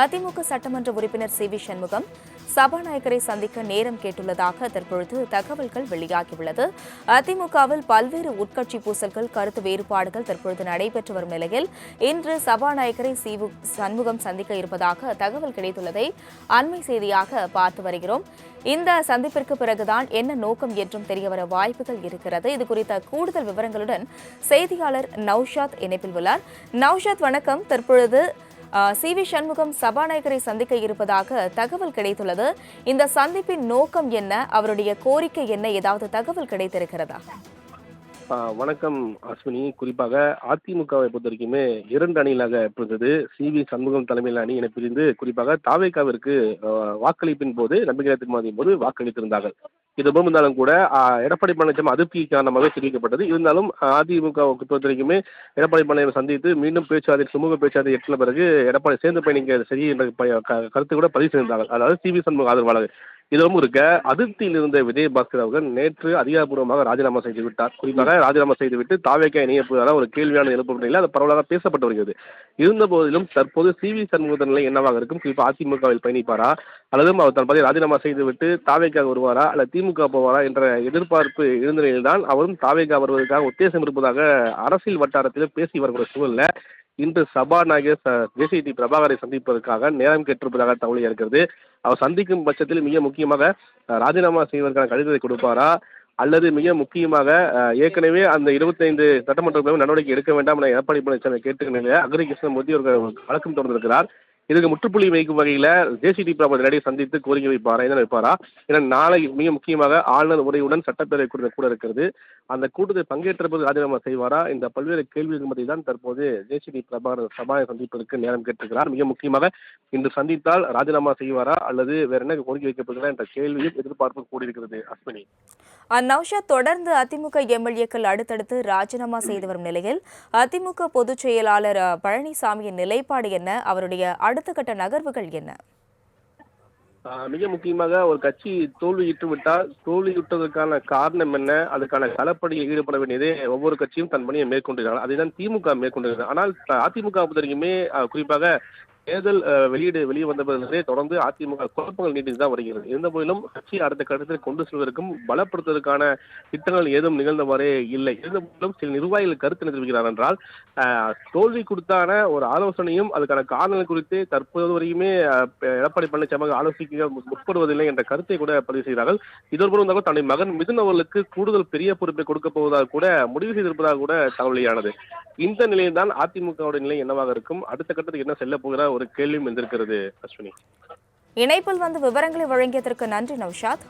அதிமுக சட்டமன்ற உறுப்பினர் C V Shanmugam சபாநாயகரை சந்திக்க நேரம் கேட்டுள்ளதாக தற்பொழுது தகவல்கள் வெளியாகியுள்ளது. அதிமுகவில் பல்வேறு உட்கட்சி பூசல்கள், கருத்து வேறுபாடுகள் தற்பொழுது நடைபெற்று வரும் நிலையில் இன்று சபாநாயகரை சி வி சண்முகம் சந்திக்க இருப்பதாக தகவல் கிடைத்துள்ளதை அண்மை செய்தியாக பார்த்து வருகிறோம். இந்த சந்திப்பிற்கு பிறகுதான் என்ன நோக்கம் என்றும் தெரியவர வாய்ப்புகள் இருக்கிறது. இதுகுறித்த கூடுதல் விவரங்களுடன் செய்தியாளர் நௌஷாத் இணைப்பில் உள்ளார். நௌஷாத், வணக்கம். தற்பொழுது சி வி சண்முகம் சபாநாயகரை சந்திக்க இருப்பதாக தகவல் கிடைத்துள்ளது. இந்த சந்திப்பின் நோக்கம் என்ன, அவருடைய கோரிக்கை என்ன, ஏதாவது தகவல் கிடைத்திருக்கிறதா? வணக்கம் அஸ்வினி. குறிப்பாக அதிமுகவை பொறுத்த வரைக்குமே 2 அணிகளாக இருந்தது. சி வி சண்முகம் தலைமையிலான அணி என பிரிந்து குறிப்பாக தாவேகாவிற்கு வாக்களிப்பின் போது, நம்பிக்கை தீர்மானத்தின் போது வாக்களித்திருந்தார்கள். இதுபோல் இருந்தாலும் கூட எடப்பாடி பழனிசாமி அதிருப்தி காரணமாக தெரிவிக்கப்பட்டது. இருந்தாலும் அதிமுகவுக்கு பொறுத்த வரைக்குமே எடப்பாடி பழனிசாமி சந்தித்து மீண்டும் பேச்சுவார்த்தை, சுமூக பேச்சுவார்த்தை எட்டின பிறகு எடப்பாடி சேர்ந்து பயணிக்க சரி என்ற கருத்து கூட பதிவு செய்திருந்தார்கள். அதாவது சி வி சண்முகம் ஆதரவாளர். இதுவும் இருக்க அதிருப்தியில் இருந்த விஜயபாஸ்கர் அவர்கள் நேற்று அதிகாரப்பூர்வமாக ராஜினாமா செய்து விட்டார். குறிப்பாக ராஜினாமா செய்துவிட்டு தாவேகா இணையப்போவதாக ஒரு கேள்வியான எழுப்பப்பட்ட அது பரவலாக பேசப்பட்டு வருகிறது. இருந்த போதிலும் தற்போது சி வி சண்முகத்தின் நிலை என்னவாக இருக்கும்? குறிப்பாக அதிமுகவில் பயணிப்பாரா, அல்லது அவர் தற்போது ராஜினாமா செய்துவிட்டு தாவேகா வருவாரா, அல்லது திமுக போவாரா என்ற எதிர்பார்ப்பு இருந்த நிலையில்தான் அவரும் தாவேகா வருவதற்காக உத்தேசம் இருப்பதாக அரசியல் வட்டாரத்தில் பேசி வருகிற சூழல்ல இன்று சபாநாயகர் ஜே.சி.டி. பிரபாகரை சந்திப்பதற்காக நேரம் கேட்டிருப்பதாக தகவல் இருக்கிறது. அவர் சந்திக்கும் பட்சத்தில் மிக முக்கியமாக ராஜினாமா செய்வதற்கான கடிதத்தை கொடுப்பாரா, அல்லது மிக முக்கியமாக ஏற்கனவே அந்த 25 சட்டமன்ற நடவடிக்கை எடுக்க வேண்டாம் என எடப்பாடி பழனிசாமி கேட்டுக்க நிலையில் அக்ரி கிருஷ்ணமூர்த்தி ஒரு வழக்கம் தொடர்ந்திருக்கிறார். இதுக்கு முற்றுப்புள்ளி வைக்கும் வகையில் ஜே.சி.டி. பிரபாகர் நேரடியாக சந்தித்து கோரிக்கை வைப்பாரா, என்ன வைப்பாரா? ஏன்னா நாளை மிக முக்கியமாக ஆளுநர் உரையுடன் சட்டப்பேரவை கூட்டத்தில் கூட இருக்கிறது. அந்த கூட்டத்தில் பங்கேற்ற போது ராஜினாமா செய்வாரா? இந்த பல்வேறு கேள்விகள் மத்தியில் தான் தற்போது ஜே.சி.டி. பிரபாகர் சபாவை சந்திப்பதற்கு நேரம் கேட்டிருக்கிறார். மிக முக்கியமாக இன்று சந்தித்தால் ராஜினாமா செய்வாரா, அல்லது வேற என்ன கோரிக்கை வைக்கப்படுகிறா என்ற கேள்வியும் எதிர்பார்ப்பு கூடியிருக்கிறது. அஸ்வினி, நௌஷாத், தொடர்ந்து அதிமுக எம்எல்ஏக்கள் அடுத்தடுத்து ராஜினாமா செய்து வரும் நிலையில் அதிமுக பொதுச் செயலாளர் பழனிசாமியின் நிலைப்பாடு என்ன, அவருடைய அடுத்த கட்ட நகர்வுகள் என்ன? மிக முக்கியமாக ஒரு கட்சி தோல்வியுற்று விட்டால் தோல்வியுற்றதற்கான காரணம் என்ன, அதுக்கான களப்பணியில் ஈடுபட வேண்டியதே ஒவ்வொரு கட்சியும் தன் பணியை மேற்கொண்டிருக்கிறார்கள். அதைதான் திமுக மேற்கொண்டிருக்கிறது. ஆனால் அதிமுக பொறுத்த வரைக்குமே குறிப்பாக தேர்தல் வெளியே வந்த பிறகு தொடர்ந்து அதிமுக குழப்பங்கள் நீடித்து தான் வருகிறது. இருந்த போதிலும் கட்சி அடுத்த கட்டத்தில் கொண்டு செல்வதற்கும் பலப்படுத்துவதற்கான திட்டங்கள் ஏதும் நிகழ்ந்தவாறே இல்லை. இருந்த போதிலும் சில நிர்வாகிகள் கருத்து தெரிவிக்கிறார் என்றால் தோல்வி கொடுத்தான ஒரு ஆலோசனையும் அதுக்கான காரணங்கள் குறித்து தற்போது வரைக்குமே எடப்பாடி பழனிசாமி ஆலோசிக்க முற்படுவதில்லை என்ற கருத்தை கூட பதிவு செய்கிறார்கள். இதோடு தன்னுடைய மகன் மிதுன் அவர்களுக்கு கூடுதல் பெரிய பொறுப்பை கொடுக்க போவதாக கூட முடிவு செய்திருப்பதாக கூட தகவல் வெளியானது. இந்த நிலையில் தான் அதிமுகவுடைய நிலை என்னவாக இருக்கும், அடுத்த கட்டத்துக்கு என்ன செல்ல போகிற ஒரு கேள்வியும் வந்திருக்கிறது. அஸ்வினி, இணைப்பில் வந்து விவரங்களை வழங்கியதற்கு நன்றி நௌஷாத்.